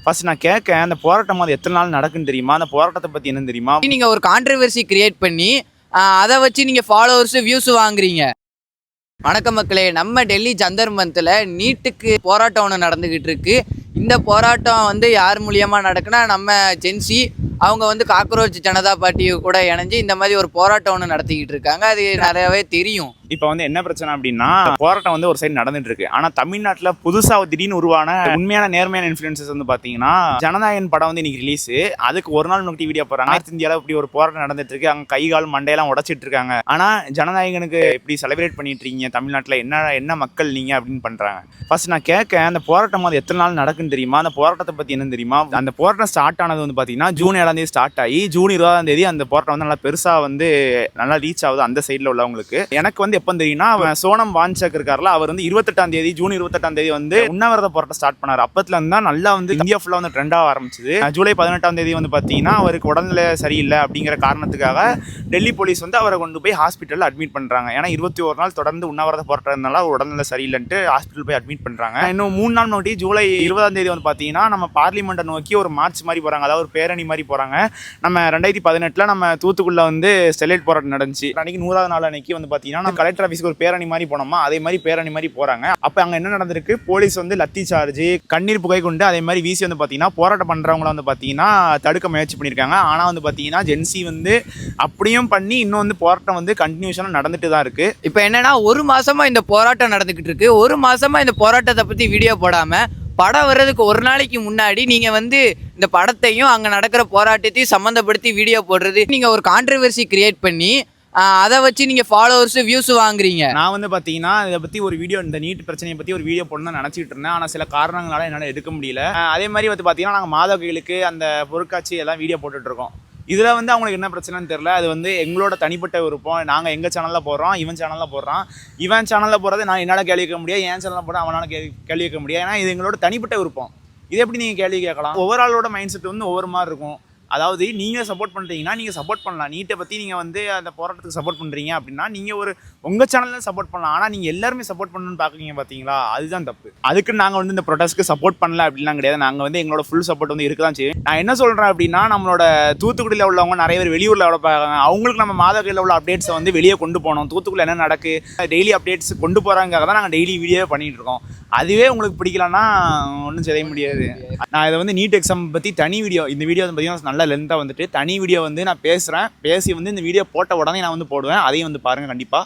First நான் கேட்கேன், அந்த போராட்டம் அது எத்தனை நாள் நடக்குன்னு தெரியுமா? அந்த போராட்டத்தை பத்தி என்னன்னு தெரியுமா? நீங்க ஒரு கான்ட்ரவர்சி கிரியேட் பண்ணி அதை வச்சு நீங்க ஃபாலோவர்ஸ் வியூஸ் வாங்குறீங்க. வணக்கம் மக்களே, நம்ம டெல்லி ஜந்தர் மந்தில் நீட்டுக்கு போராட்டம் ஒன்று நடந்துக்கிட்டு இருக்கு. இந்த போராட்டம் வந்து யார் மூலியமா நடக்குன்னா, நம்ம ஜென்சி அவங்க வந்து காக்ரோச் ஜனதா பார்ட்டி கூட இணைஞ்சு இந்த மாதிரி ஒரு போராட்டம் ஒன்று நடத்திக்கிட்டு இருக்காங்க. அது நிறையவே தெரியும். இப்போ வந்து என்ன பிரச்சனை அப்படின்னா, போராட்டம் வந்து ஒரு சைடு நடந்துட்டு இருக்கு. ஆனா தமிழ்நாட்டில் புதுசா திடீர்னு உருவான உண்மையான நேர்மையான இன்ஃபுளுசஸ் வந்து பாத்தீங்கன்னா, ஜனநாயகன் படம் வந்து இன்னைக்கு ரிலீஸ். அதுக்கு ஒரு நாள் முன்னாடி வீடியோ போறாங்க. நார்த் இந்தியாவில் இப்படி ஒரு போராட்டம் நடந்துட்டு இருக்கு, அங்க கை கால் மண்டையெல்லாம் உடைச்சிட்டு இருக்காங்க. ஆனா ஜனநாயகனுக்கு இப்படி செலிப்ரேட் பண்ணிட்டு இருக்கீங்க தமிழ்நாட்டில், என்ன மக்கள் நீங்க அப்படின்னு பண்றாங்க. ஃபர்ஸ்ட் நான் கேட்கேன், அந்த போராட்டம் அது எத்தனை நாள் நடக்குன்னு தெரியுமா? அந்த போராட்டத்தை பத்தி என்னன்னு தெரியுமா? அந்த போராட்டம் ஸ்டார்ட் ஆனது வந்து பாத்தீங்கன்னா ஜூன் 7 ஸ்டார்ட் ஆகி ஜூன் 20 அந்த போராட்டம் வந்து நல்லா பெருசா வந்து நல்லா ரீச் ஆகுது அந்த சைட்ல உள்ளவங்களுக்கு. எனக்கு வந்து எப்போ தெரியும்னா, சோனம் வான்சக் இருக்காருல, அவர் வந்து ஜூன் 28 வந்து உண்ணாவிரத போராட்டம் ஸ்டார்ட் பண்ணாரு. அப்பத்துல இருந்தா நல்லா வந்து இந்தியா ஃபுல்லா வந்து ட்ரெண்ட் ஆக ஆரம்பிச்சது. ஜூலை 18 வந்து பாத்தீங்கன்னா அவருக்கு உடல்நிலை சரியில்லை அப்படிங்கிற காரணத்துக்காக டெல்லி போலீஸ் வந்து அவரை கொண்டு போய் ஹாஸ்பிட்டல் அட்மிட் பண்றாங்க. ஏன்னா 21 நாள் தொடர்ந்து உண்ணாவிரத போராட்டம்னால உடல்நிலை சரியில்லைன்ட்டு ஹாஸ்பிட்டல் போய் அட்மிட் பண்றாங்க. இன்னும் 3 நாள் முன்னாடி ஜூலை 20 வந்து பாத்தீங்கன்னா நம்ம பார்லிமெண்ட்டை நோக்கி ஒரு மார்ச் மாதிரி போறாங்க, அதாவது ஒரு பேரணி மாதிரி போறாங்க. நம்ம 2018 நம்ம தூத்துக்குள்ள வந்து ஸ்டெர்லைட் போராட்டம் நடந்துச்சு. அன்னைக்கு 100வது நாள் அன்னைக்கு வந்து பாத்தீங்கன்னா கலெக்டர் ஆஃபீஸ்க்கு ஒரு பேரணி மாதிரி போனோமா, அதே மாதிரி பேரணி மாதிரி போறாங்க. அப்ப அங்க என்ன நடந்திருக்கு, போலீஸ் வந்து லத்தி சார்ஜ், கண்ணீர் புகை கொண்டு அதே மாதிரி வீசி வந்து பாத்தீங்கன்னா போராட்டம் பண்றவங்கள வந்து பாத்தீங்கன்னா தடுக்க முயற்சி பண்ணிருக்காங்க. ஆனா வந்து பாத்தீங்கன்னா ஜென்சி வந்து அப்படியும் பண்ணி இன்னும் வந்து போராட்டம் வந்து கண்டினியூஷனா நடந்துட்டு தான் இருக்கு. இப்போ என்னன்னா, ஒரு மாசமா இந்த போராட்டம் நடந்துகிட்டு இருக்கு. ஒரு மாசமா இந்த போராட்டத்தை பத்தி வீடியோ போடாம, படம் வர்றதுக்கு ஒரு நாளைக்கு முன்னாடி நீங்க வந்து இந்த படத்தையும் அங்க நடக்கிற போராட்டத்தையும் சம்மந்தப்படுத்தி வீடியோ போடுறது, நீங்க ஒரு கான்ட்ரவர்சி கிரியேட் பண்ணி அதை வச்சு நீங்க ஃபாலோவர்ஸ் வியூஸ் வாங்குறீங்க. நான் வந்து பாத்தீங்கன்னா இதை பத்தி ஒரு வீடியோ, இந்த நீட் பிரச்சனையை பத்தி ஒரு வீடியோ போடணும்னு நினைச்சிட்டு இருந்தேன். ஆனா சில காரணங்களால என்னால எடுக்க முடியல. அதே மாதிரி வந்து பாத்தீங்கன்னா நாங்க மாதவிகளுக்கு அந்த பொருட்காட்சி எல்லாம் வீடியோ போட்டுட்டு இருக்கோம். இதுல வந்து அவங்களுக்கு என்ன பிரச்சனைன்னு தெரியல. அது வந்து எங்களோட தனிப்பட்ட விருப்பம். நாங்க எங்க சேனல்ல போடுறோம், இவன் சேனல்ல போடுறான். இவன் சேனல்ல போறது நான் என்னால கேள்வி கேட்க முடியாது, என் சேனல்ல போட அவனால கேள்வி கேட்க முடியாது. ஏன்னா இது எங்களோட தனிப்பட்ட விருப்பம். இது எப்படி நீங்க கேள்வி கேட்கலாம்? ஒவ்வொரு ஆளோட மைண்ட் செட் வந்து ஒவ்வொரு மாதிரி இருக்கும். அதாவது நீங்க சப்போர்ட் பண்றீங்கன்னா நீங்க சப்போர்ட் பண்ணலாம். நீட்டை பத்தி நீங்க வந்து அந்த போராட்டத்துக்கு சப்போர்ட் பண்றீங்க அப்படின்னா நீங்க ஒரு உங்க சேனல்ல சப்போர்ட் பண்ணலாம். ஆனா நீங்க எல்லாருமே சப்போர்ட் பண்ணணும்னு பாக்குறீங்க பாத்தீங்களா, அதுதான் தப்பு. அதுக்கு நாங்க வந்து இந்த ப்ரொடெஸ்ட்க்கு சப்போர்ட் பண்ணல அப்படிலாம் கிடையாது. நாங்க வந்து எங்களோட ஃபுல் சப்போர்ட் வந்து இருக்குதான் செய்யும். நான் என்ன சொல்றேன் அப்படின்னா, நம்மளோட தூத்துக்குடியில் உள்ளவங்க நிறைய பேர் வெளியூர்ல பார்க்காங்க. அவங்களுக்கு நம்ம மாதவியில் உள்ள அப்டேட்ஸை வந்து வெளியே கொண்டு போனோம். தூத்துக்குடியில் என்ன நடக்கு டெய்லி அப்டேட்ஸ் கொண்டு போறாங்க தான் நாங்கள் டெய்லி வீடியோ பண்ணிட்டு இருக்கோம். அதுவே உங்களுக்கு பிடிக்கலன்னா ஒன்றும் செய்ய முடியாது. நான் இதை வந்து நீட் எக்ஸாம் பற்றி தனி வீடியோ, இந்த வீடியோ வந்து பார்த்தீங்கன்னா நல்லா லென்த்தாக வந்துட்டு தனி வீடியோ வந்து நான் பேசுகிறேன். பேசி வந்து இந்த வீடியோ போட்ட உடனே நான் வந்து போடுவேன். அதையும் வந்து பாருங்கள் கண்டிப்பாக.